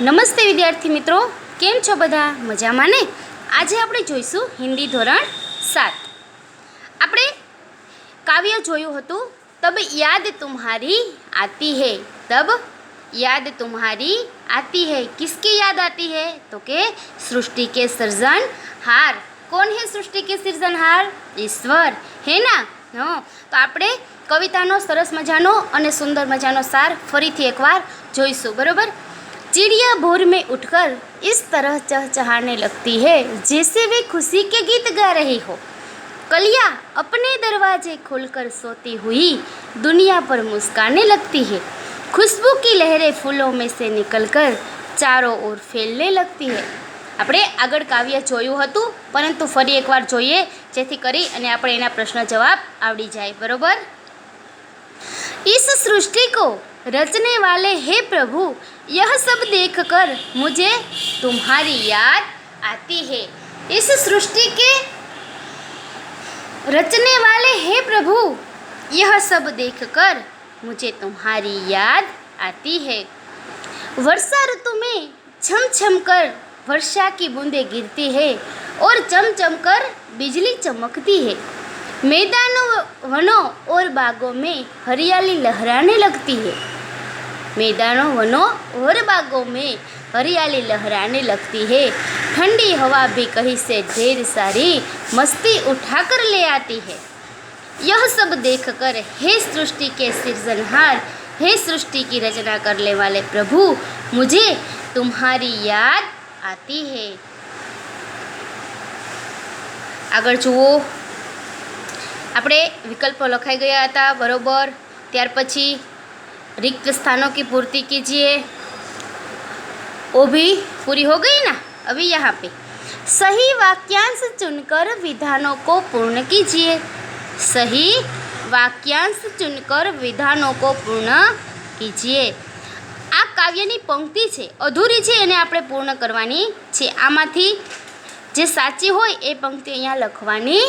નમસ્તે વિદ્યાર્થી મિત્રો, કેમ છો બધા? મજામાં ને? આજે આપણે જોઈશું હિન્દી ધોરણ 7. આપણે કાવ્ય જોયું હતું તબ યાદ તુમ્હારી આતી હૈ. તબ યાદ તુમ્હારી આતી હૈ. કિસકી યાદ આતી હૈ? તો કે સૃષ્ટિ કે સર્જનહાર. કોણ હે સૃષ્ટિ કે સર્જનહાર? ઈશ્વર હે ના. તો આપણે કવિતાનો સરસ મજાનો અને સુંદર મજાનો સાર ફરીથી એકવાર જોઈશું, બરોબર? चिड़िया भोर में उठकर इस तरह चहचहाने लगती है जैसे वे खुशी के गीत गा रही हो. कलियां अपने दरवाजे खोलकर सोती हुई दुनिया पर मुस्काने लगती है. खुशबू की लहरें फूलों में से निकलकर चारों ओर फैलने लगती है. આપણે આગળ કાવ્ય જોયું હતું, પરંતુ ફરી એકવાર જોઈએ જેથી કરી અને આપણે એના પ્રશ્ન જવાબ આવડી જાય, બરોબર? इस सृष्टि को रचने वाले हे प्रभु, यह सब देखकर मुझे तुम्हारी याद आती है. इस सृष्टि के रचने वाले हे प्रभु, यह सब देखकर मुझे तुम्हारी याद आती है. वर्षा ऋतु में छम छम कर वर्षा की बूंदें गिरती है और चमचम कर बिजली चमकती है. मैदानों, वनों और बागों में हरियाली लहराने लगती है. मैदानों, वनों और बागों में हरियाली लहराने लगती है. ठंडी हवा भी कहीं से ढेर सारी मस्ती उठाकर ले आती है. यह सब देखकर हे सृष्टि के सृजनहार, हे सृष्टि की रचना करने वाले प्रभु, मुझे तुम्हारी याद आती है. આગળ જુઓ, આપણે વિકલ્પો લખાઈ ગયા હતા, બરોબર? ત્યાર પછી रिक्त स्थानों की पूर्ति कीजिए. वो भी पूरी हो गई ना. अभी यहाँ पे सही वाक्यांश चुनकर विधानों को पूर्ण कीजिए. सही वाक्यांश चुनकर विधानों को पूर्ण कीजिए. આ કાવ્યની પંક્તિ છે, અધૂરી છે, એને આપણે પૂર્ણ કરવાની છે. આમાંથી જે સાચી હોય એ પંક્તિ અહીંયા લખવાની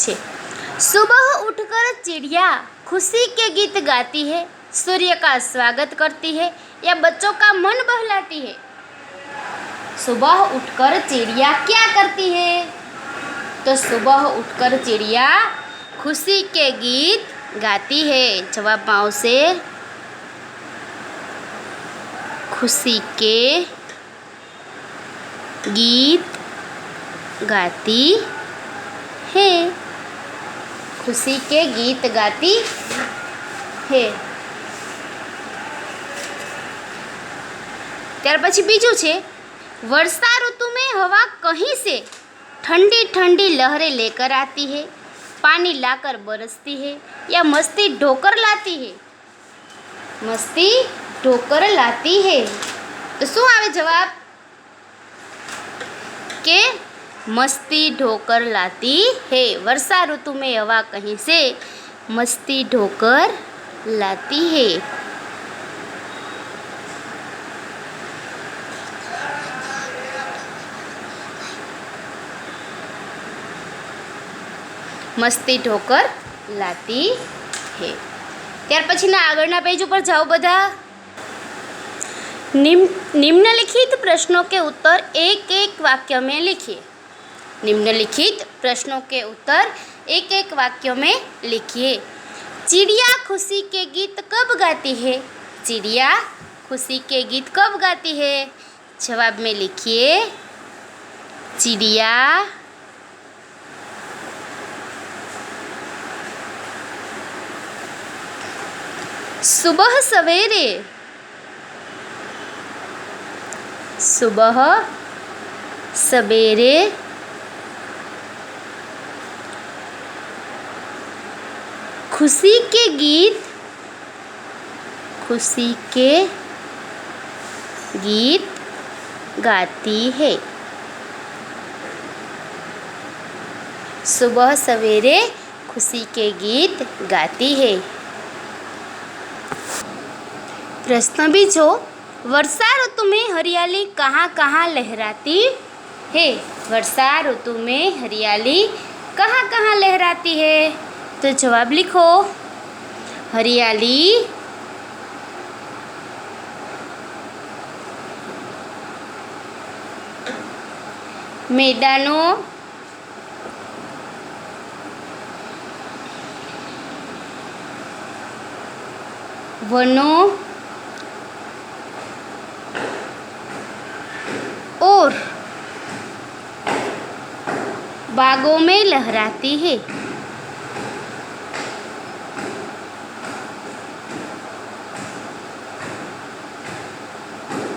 છે. सुबह उठकर चिड़िया खुशी के गीत गाती है, सूर्य का स्वागत करती है या बच्चों का मन बहलाती है. सुबह उठकर चिड़िया क्या करती है? तो सुबह उठकर चिड़िया खुशी के गीत गाती है. जवाब में आवशे खुशी के गीत गाती है. खुशी के गीत गाती है. ત્યાર પછી બીજું છે, वर्षा ऋतु में हवा कहीं से ठंडी ठंडी लहरें लेकर आती है, पानी लाकर बरसती है या मस्ती ढोकर लाती है. मस्ती ढोकर लाती है. तो શું આવે જવાબ? કે मस्ती ढोकर लाती है. वर्षा ऋतु में हवा कहीं से मस्ती ढोकर लाती है. મસ્તી ઢોકર લાતી હે. ત્યાર પછીના આગળના પેજ ઉપર જાઓ બધા. निम्नलिखित प्रश्नों के उत्तर एक एक वाक्य में लिखिए. निम्नलिखित प्रश्नों के उत्तर एक एक वाक्य में लिखिए. चिड़िया खुशी के गीत कब गाती है? चिड़िया खुशी के गीत कब गाती है? जवाब में लिखिए चिड़िया सुबह सवेरे. सुबह सवेरे खुशी के गीत गाती है. सुबह सवेरे खुशी के गीत गाती है. प्रश्न बीजो, वर्षा ऋतु में हरियाली कहाँ कहाँ लहराती है? वर्षा ऋतु में हरियाली कहाँ कहाँ लहराती है? तो जवाब लिखो. हरियाली मैदानों वनों और बागों में लहराती है।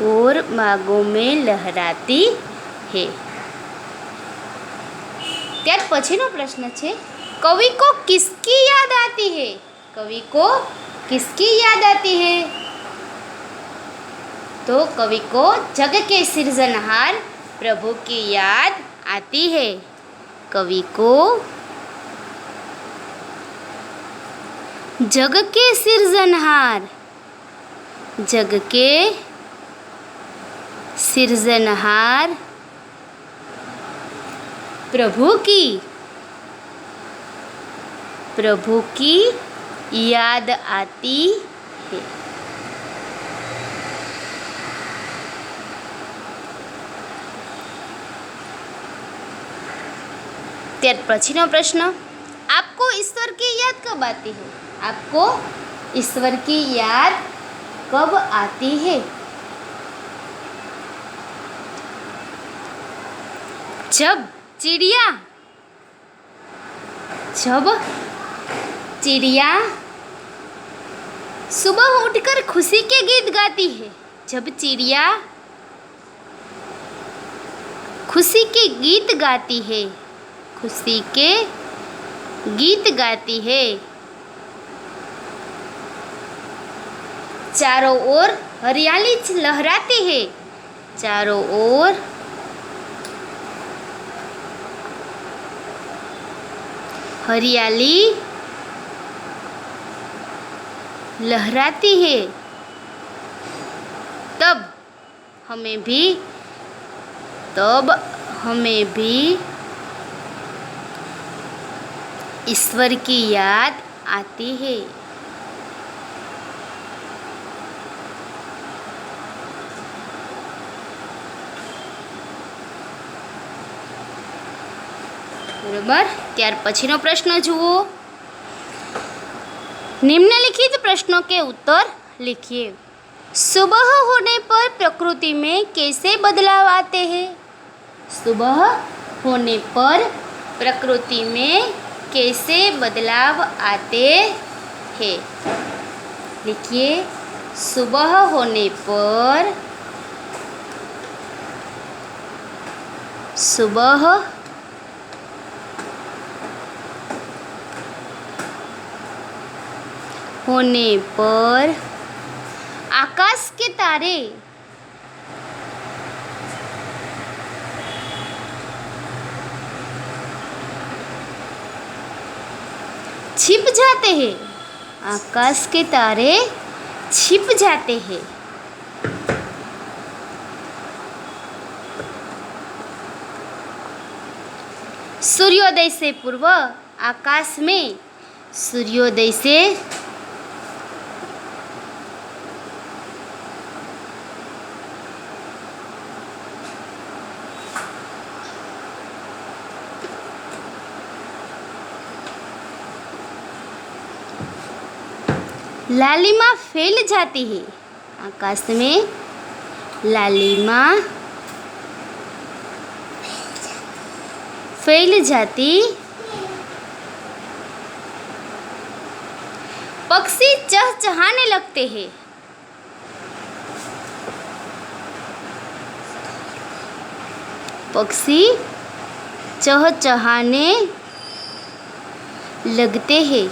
और बागों में लहराती है। त्यार पछीनो प्रश्न छे, कवि को किसकी याद आती है? कवि को किसकी याद आती है? तो कवि को जग के सृजनहार प्रभु की याद आती है। कवि को जग के सृजनहार, जग के सृजनहार प्रभु की याद आती है। त्यार पछीनो प्रश्न, आपको ईश्वर की याद कब आती है? आपको ईश्वर की याद कब आती है? जब चिड़िया सुबह उठकर खुशी के गीत गाती है। जब चिड़िया खुशी के गीत गाती है, खुशी के गीत गाती है। चारों ओर हरियाली लहराती है। चारों ओर हरियाली लहराती है। तब हमें भी ईश्वर की याद आती है। बराबर। त्यार पछीनो प्रश्न जुओ, निम्नलिखित प्रश्नों के उत्तर लिखिए। सुबह होने पर प्रकृति में कैसे बदलाव आते हैं? सुबह होने पर प्रकृति में कैसे बदलाव आते हैं? लिखिए, सुबह होने पर आकाश के तारे छिप जाते हैं। आकाश के तारे छिप जाते हैं। सूर्योदय से पूर्व आकाश में सूर्योदय से लालिमा फैल जाती है। आकाश में लालिमा फैल जाती। पक्षी चहचहाने लगते हैं। पक्षी चहचहाने लगते हैं।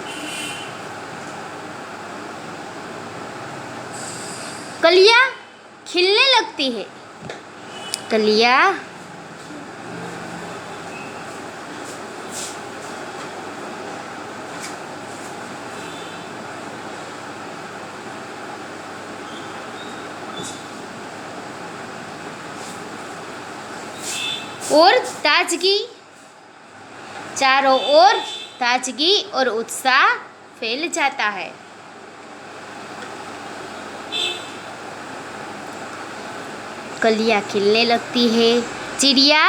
कलियां खिलने लगती है। कलियां और ताजगी, चारों ओर ताजगी और उत्साह फैल जाता है। कलियां खिलने लगती है। चिड़िया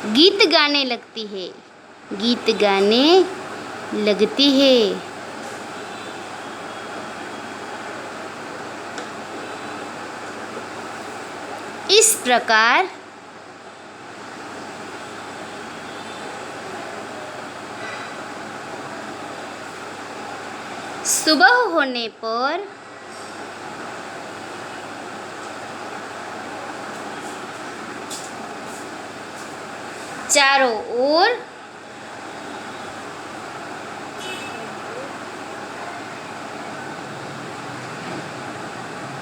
गीत गाने लगती है, गीत गाने लगती है। इस प्रकार सुबह होने पर चारों ओर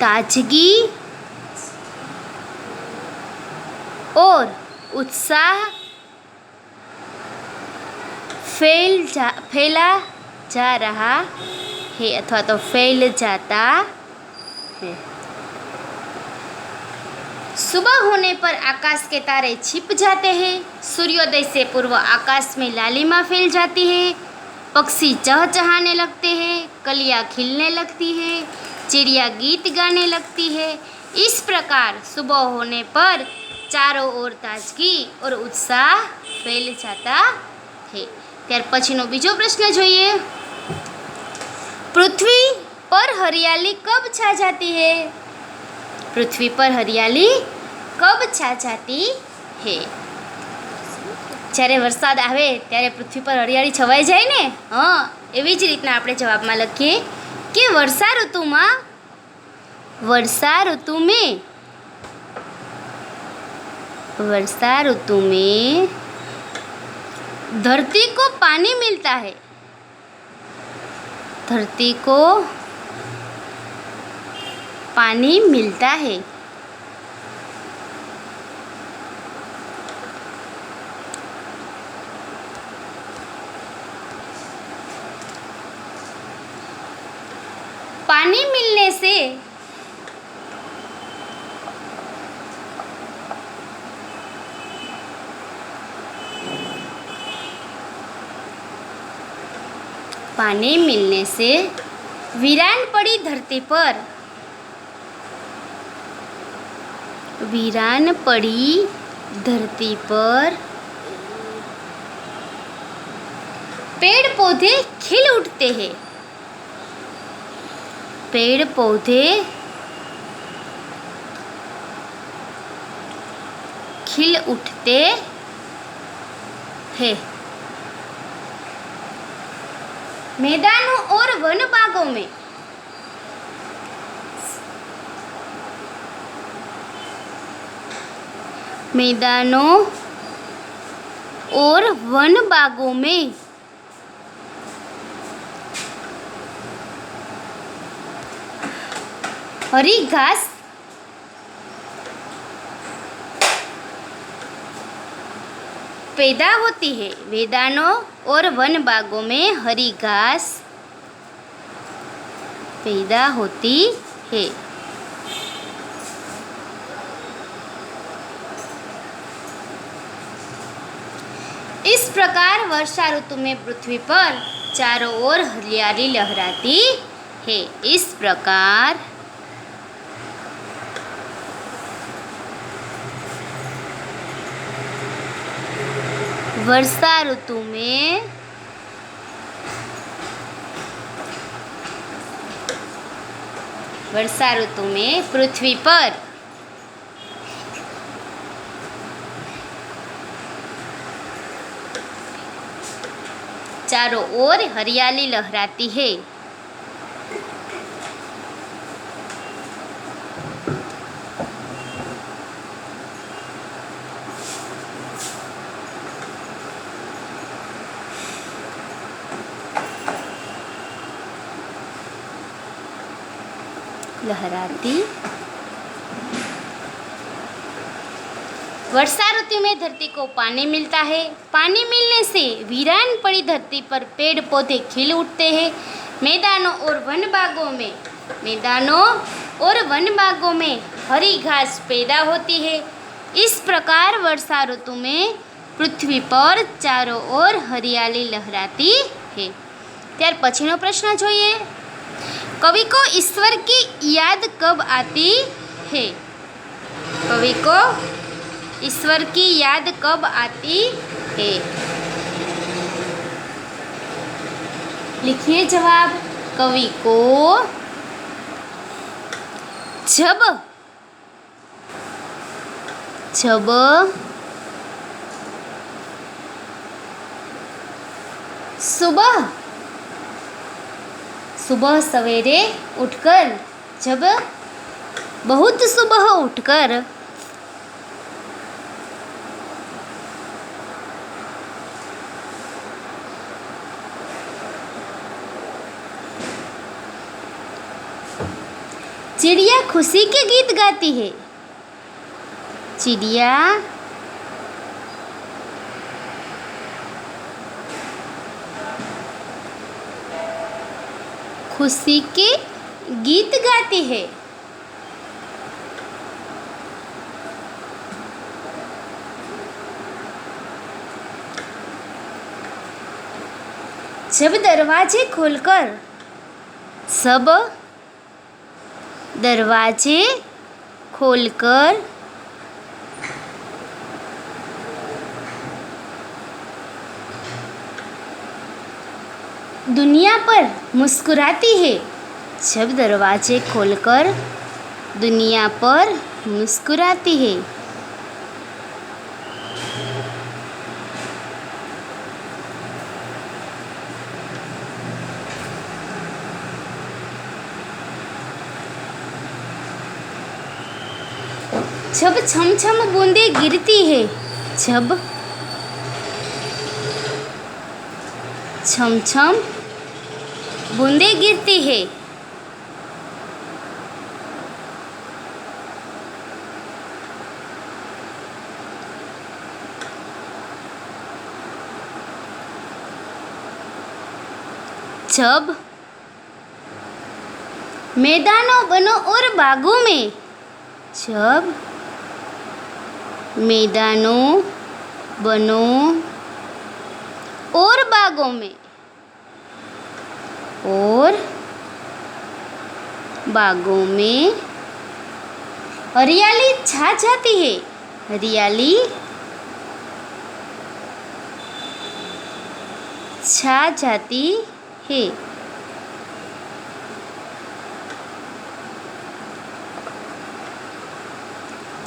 ताजगी और उत्साह फैला जा रहा है अथवा तो फैल जाता है। सुबह होने पर आकाश के तारे छिप जाते हैं, सूर्योदय से पूर्व आकाश में लालिमा फैल जाती है, पक्षी चहचहाने लगते हैं, कलियां खिलने लगती है, चिड़िया गीत गाने लगती है। इस प्रकार सुबह होने पर चारों ओर ताजगी और उत्साह फैल जाता है। त्यार पछीनो बीजो प्रश्न जोईए। पृथ्वी पर हरियाली कब छा जाती है? पृथ्वी पर हरियाली कब छा जाती है? જ્યારે વરસાદ આવે ત્યારે પૃથ્વી પર હરિયાળી છવાઈ જાય ને, હા, એવી જ રીતના આપણે જવાબમાં લખીએ કે વર્ષા ऋतु में धरती को पानी मिलता है, धरती को पानी मिलता है। पानी मिलने से वीरान पड़ी धरती पर पेड़ पौधे खिल उठते हैं, पेड़ पौधे खिल उठते हैं। मैदानों और वन बागों में हरी घास पैदा होती है। मैदानों और वन बागों में हरी घास पैदा होती है। इस प्रकार वर्षा ऋतु में पृथ्वी पर चारों ओर हरियाली लहराती है। इस प्रकार वर्षा ऋतु में पृथ्वी पर चारों ओर हरियाली लहराती है। वर्षा ऋतु में धरती को पानी मिलता है। पानी मिलने से वीरान पड़ी धरती पर पेड़ पौधे खिल उठते हैं। मैदानों और वन बागों में हरी घास पैदा होती है। इस प्रकार वर्षा ऋतु में पृथ्वी पर चारों ओर हरियाली लहराती है। त्यार पछीनो प्रश्न जोईए। कवि को ईश्वर की याद कब आती है? कवि को ईश्वर की याद कब आती है? लिखिए जवाब। कवि को जब जब सुबह सुबह सवेरे उठकर, जब बहुत सुबह उठकर चिड़िया खुशी के गीत गाती है। चिड़िया खुशी के गीत गाती है। जब दरवाजे खोलकर, सब दरवाजे खोलकर दुनिया पर मुस्कुराती है। जब दरवाजे खोलकर दुनिया पर मुस्कुराती है। जब छम छम बूंदे गिरती है। जब छम छम बूंदे गिरती है। जब मैदानों वनों और बागों में, जब मैदानों वनों और बागों में और बागों में हरियाली छा जाती है। हरियाली छा जाती है।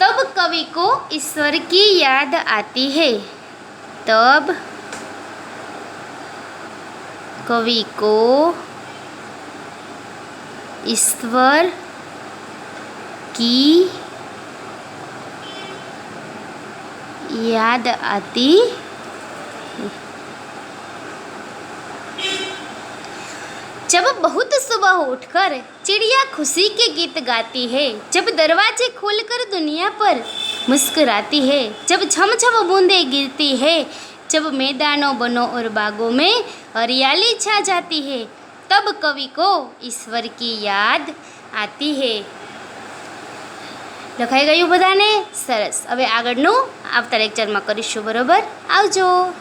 तब कवि को ईश्वर की याद आती है। तब कवि को ईश्वर की याद आती है। जब बहुत सुबह उठकर चिड़िया खुशी के गीत गाती है। जब दरवाजे खोलकर दुनिया पर मुस्कुराती है। जब छम छम बूंदें गिरती है। जब मैदानों वनों और बागों में हरियाली छा जाती है। तब कवि को ईश्वर की याद आती है। લખાઈ ગયું બધાને? સરસ. હવે આગળનું આવતા લેક્ચરમાં કરીશું. બરોબર? આવજો.